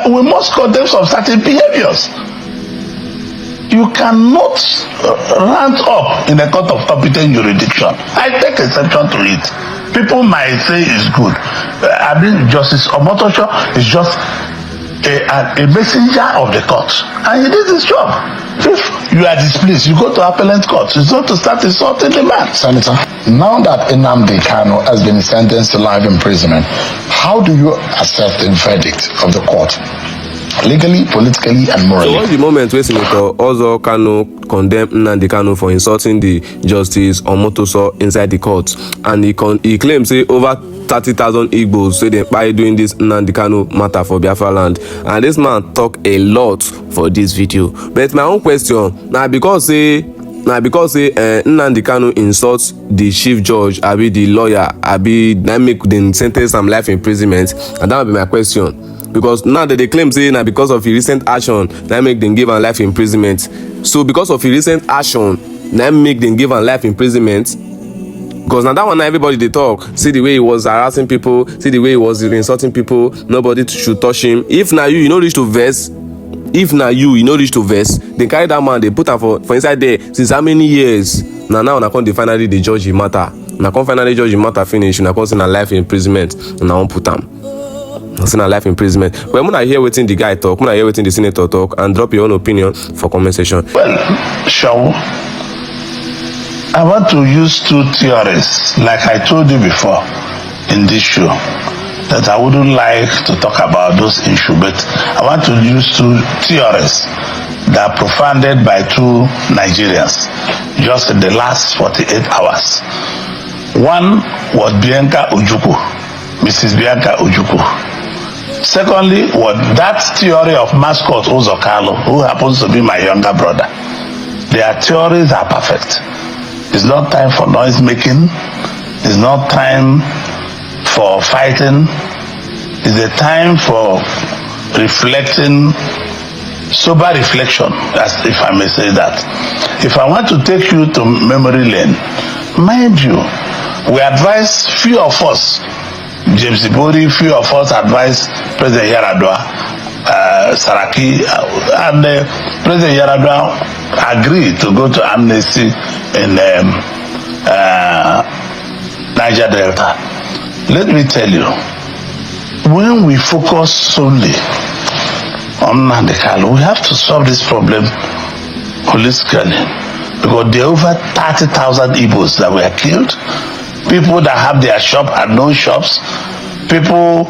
we must condemn some certain behaviors. You cannot rant up in a court of competent jurisdiction. I take exception to it. People might say it's good. I mean, Justice Omotosho is just a messenger of the court, and he did his job. If you are displeased, you go to appellate court. It's not to start insulting the man. Senator, now that nnamdi Kanu has been sentenced to life imprisonment, how do you assess the verdict of the court? Legally, politically, and morally. So what's the moment where Senator Ozo Kanu condemned nnamdi Kanu for insulting the Justice Omotoso inside the court, and he claims say over 30,000 Igbos say they kpai doing this nnamdi Kanu matter for Biafra land, and this man talk a lot for this video. But my own question now, because say nnamdi Kanu insults the chief judge, abi the lawyer, abi that make them sentence some life imprisonment, and that would be my question. Because now that they claim say now because of his recent action that make them give a life imprisonment. So because of his recent action that make them give a life imprisonment, because now that one everybody they talk, see the way he was harassing people, see the way he was insulting people, nobody should touch him. If now you know reach to verse, if now you know reach to verse, they carry that man, they put him for inside there since how many years? Now I can't finally the judge the matter. Now can't finally judge the matter finish, now can't send a life imprisonment, and I won't put him. In a life imprisonment. Well, when I hear waiting the guy talk, when I hear waiting the senator talk, and drop your own opinion for comment section. Well, Shaw, I want to use two theories, like I told you before in this show, that I wouldn't like to talk about those issues, but I want to use two theories that are propounded by two Nigerians just in the last 48 hours. One was Mrs. Bianca Ojukwu. Secondly, what that theory of mascot Uzokalo, who happens to be my younger brother. Their theories are perfect. It's not time for noise making. It's not time for fighting. It's a time for reflecting, sober reflection, as if I may say that. If I want to take you to memory lane, mind you, we advise few of us, James Ibori, few of us advise President Yaradua, Saraki, and President Yaradua agreed to go to amnesty in Niger Delta. Let me tell you, when we focus solely on nnamdi Kanu, we have to solve this problem holistically, because there are over 30,000 Igbos that were killed. People that have their shop and no shops. People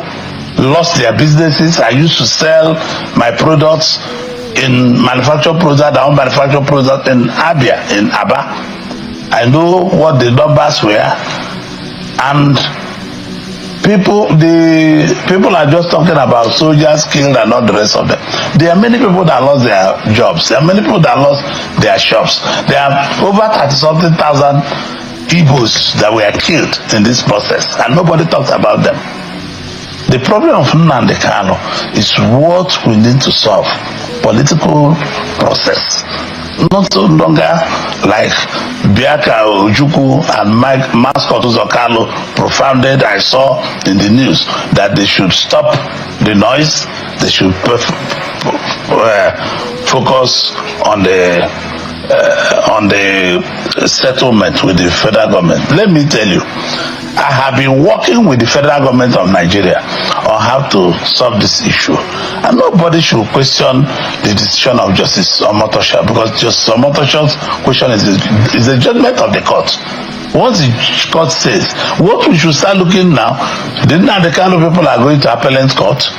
lost their businesses. I used to sell my products in manufactured products, I own manufactured products in Abia, in Aba. I know what the numbers were, and people are just talking about soldiers killed and not the rest of them. There are many people that lost their jobs. There are many people that lost their shops. There are over 30-something thousand Igbos that were killed in this process, and nobody talks about them. The problem of nnamdi Kanu is what we need to solve. Political process. Not so longer like Biaka Ojukwu and Mascot Uzokalo propounded. I saw in the news that they should stop the noise. They should focus on the settlement with the federal government. Let me tell you, I have been working with the federal government of Nigeria on how to solve this issue, and nobody should question the decision of Justice Omotosho, because Justice Omotosho's question is the judgment of the court. What the court says, what we should start looking now, the kind of people are going to appellate court,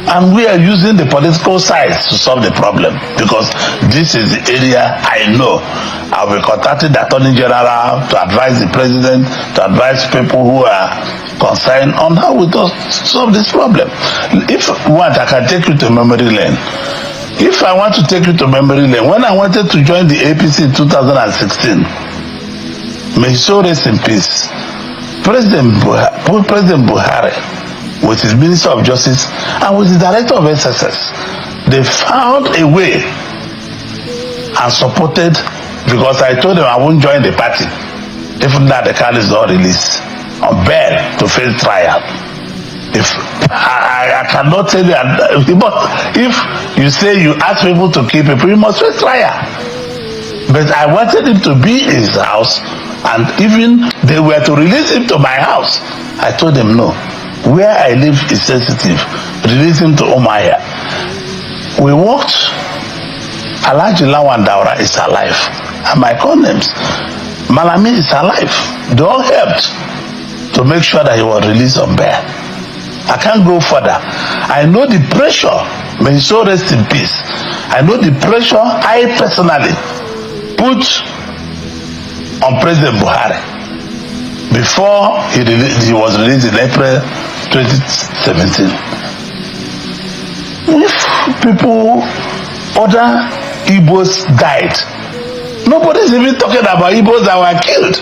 and we are using the political sides to solve the problem, because this is the area I know. I'll be contacting the Attorney General to advise the President, to advise people who are concerned on how we solve this problem. If you want, I can take you to memory lane. If I want to take you to memory lane, when I wanted to join the APC in 2016, may he so rest in peace, President Buhari, with his Minister of Justice and with the Director of SSS, they found a way and supported, because I told them I won't join the party if nnamdi Kanu is not released on bail to face trial. If I cannot tell you, but if you say you ask people to kill people, you must face trial. But I wanted him to be in his house, and even they were to release him to my house. I told them no. Where I live is sensitive. Release him to Omaya. We walked. Alhaji Lawan Daura is alive, and my condoms. Malami is alive. They all helped to make sure that he was released on bail. I can't go further. I know the pressure. May his soul rest in peace. I know the pressure I personally put on President Buhari before he was released in April 2017. If people, other Igbos died, nobody's even talking about Igbos that were killed.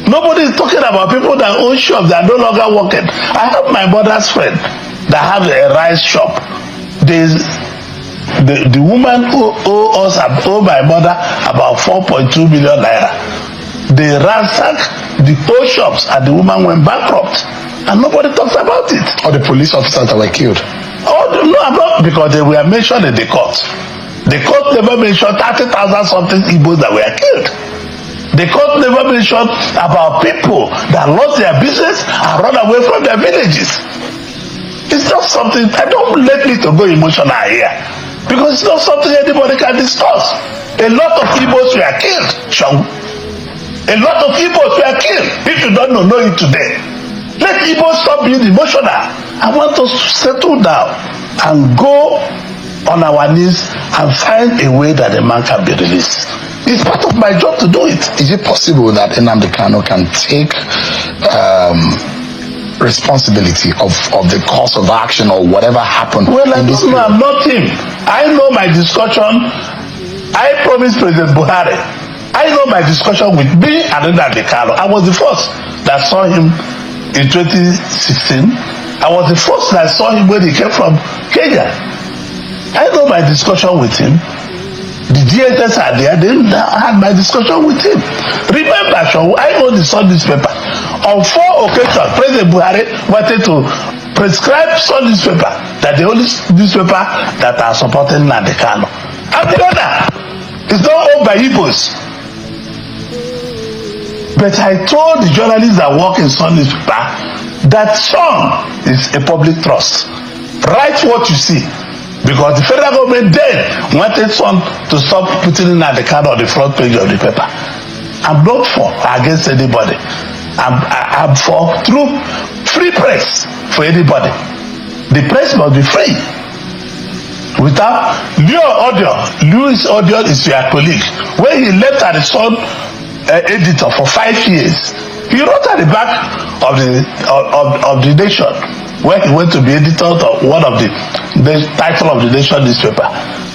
Nobody is talking about people that own shops that are no longer working. I have my mother's friend that have a rice shop. The woman who owe my mother about 4.2 million naira. They ransacked the whole shops and the woman went bankrupt. And nobody talks about it. Or the police officers that were killed. Oh no, not because they were mentioned in the court. The court never mentioned 30,000 something Igbos that were killed. The court never mentioned about people that lost their business and run away from their villages. It's not something, I don't let me to go emotional here, because it's not something anybody can discuss. A lot of Igbos were killed, Sean. A lot of Igbos were killed. If you don't know it today. Let Igbos stop being emotional. I want us to settle down and go on our knees and find a way that the man can be released. It's part of my job to do it. Is it possible that Nnamdi Kanu can take responsibility of the course of action or whatever happened? Well, I don't know. I'm not him. I know my discussion. I promised President Buhari. I know my discussion with me and Nnamdi Kanu. I was the first that saw him in 2016. I was the first that saw him when he came from Kenya. I know my discussion with him. The DSS are there. They had my discussion with him. Remember, Sean, I own the Sun newspaper. On 4 occasions, President Buhari wanted to prescribe Sun newspaper, that the only newspaper that are supporting Nnamdi Kanu. And the other is not owned by Igbos. But I told the journalists that work in Sun newspaper that Sun is a public trust. Write what you see. Because the federal government then wanted Sun to stop putting in the card on the front page of the paper. I'm not for against anybody. I'm for true free press for anybody. The press must be free. Without Louis Audio is your colleague. When he left at the Sun editor for 5 years, he wrote at the back of the Nation, where he went to be editor of one of the title of the Nation newspaper,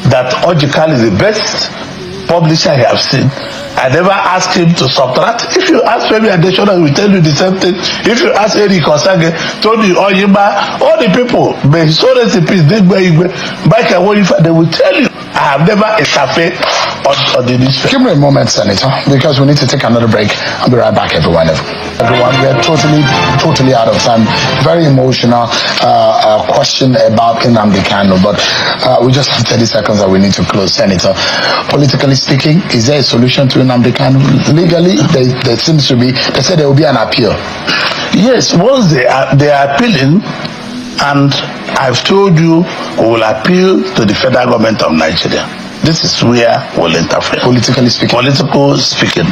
that Orji is the best publisher I have seen. I never asked him to subtract. If you ask Femi Adesina, he will tell you the same thing. If you ask Eric Osage, Tony Oyima, all the people, may his own recipes, they will tell you. I have never interfered on the newspaper. Give me a moment, Senator, because we need to take another break. I'll be right back, everyone. We're totally out of time. Very emotional question about Nnamdi Kanu, but we just have 30 seconds that we need to close, Senator. Politically speaking, is there a solution to Nnamdi Kanu? Legally, there seems to be. They said there will be an appeal. Yes, once they are appealing, and I've told you we will appeal to the federal government of Nigeria. This is where we'll interfere. Politically speaking,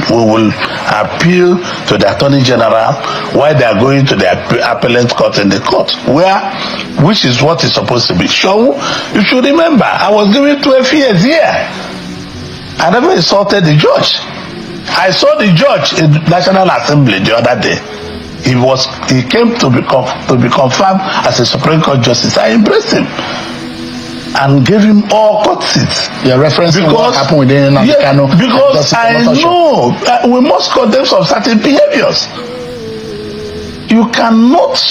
we will appeal to the Attorney General while they are going to the appellate court in the court, which is what is supposed to be. So you should remember, I was given 12 years here. I never insulted the judge. I saw the judge in National Assembly the other day. He came to be confirmed as a Supreme Court justice. I embraced him and gave him all court seats. You're referencing what happened with Nnamdi Kanu. Because I know we must condemn some certain behaviors. You cannot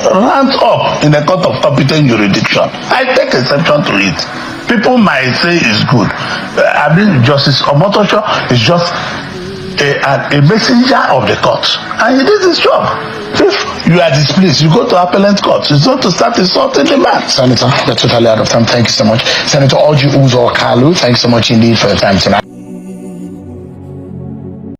rant up in the court of competent jurisdiction. I take exception to it. People might say it's good. Justice Omotosho is just a messenger of the court, and he did his job. If you are displeased, you go to appellate court. It's not to start insulting the man. Senator, we're totally out of time. Thank you so much. Senator Orji Kalu, thanks so much indeed for your time tonight.